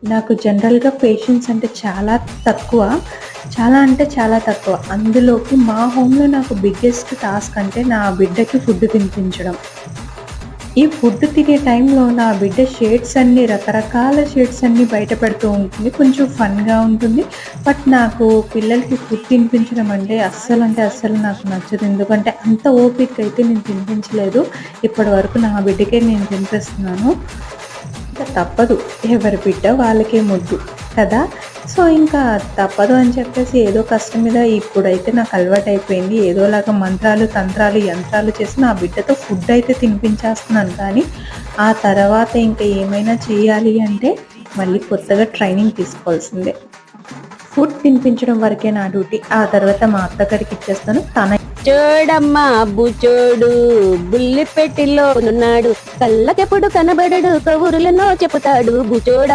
నాకు జనరల్‌గా పేషెన్స్ అంటే చాలా తక్కువ. చాలా అంటే చాలా తక్కువ. అందులోకి మా హోమ్‌లో నాకు బిగ్గెస్ట్ టాస్క్ అంటే నా బిడ్డకి ఫుడ్ తినిపించడం. ఈ ఫుడ్ తినే టైంలో నా బిడ్డ రకరకాల షేడ్స్ అన్నీ బయట పెడుతూ ఉంటుంది. కొంచెం ఫన్‌గా ఉంటుంది. బట్ నాకు పిల్లలకి ఫుడ్ తినిపించడం అంటే అస్సలు నాకు నచ్చదు. ఎందుకంటే అంత ఓపికగా అయితే నేను తినిపించలేదు. ఇప్పటివరకు నా బిడ్డకే నేను తినిపిస్తున్నాను. ఇంక తప్పదు. ఎవరి బిడ్డ వాళ్ళకే ముద్దు కదా! సో, ఇంకా తప్పదు అని చెప్పేసి ఏదో కష్టం మీద ఇప్పుడైతే నాకు అలవాటయిపోయింది. ఏదోలాగా మంత్రాలు, తంత్రాలు, యంత్రాలు చేసి నా బిడ్డతో ఫుడ్ అయితే తినిపించేస్తున్నాను కానీ, ఆ తర్వాత ఇంక ఏమైనా చేయాలి అంటే మళ్ళీ కొత్తగా ట్రైనింగ్ తీసుకోవాల్సిందే. ఫుడ్ తినిపించడం వరకే నా డ్యూటీ. ఆ తర్వాత మా అత్తగారికిచ్చేస్తాను. చూడమ్మా బుచోడు బుల్లి పెట్టిలో నున్నాడు, కళ్ళకెప్పుడు కనబడడు కబురులను చెబుతాడు బుచోడమ్మ.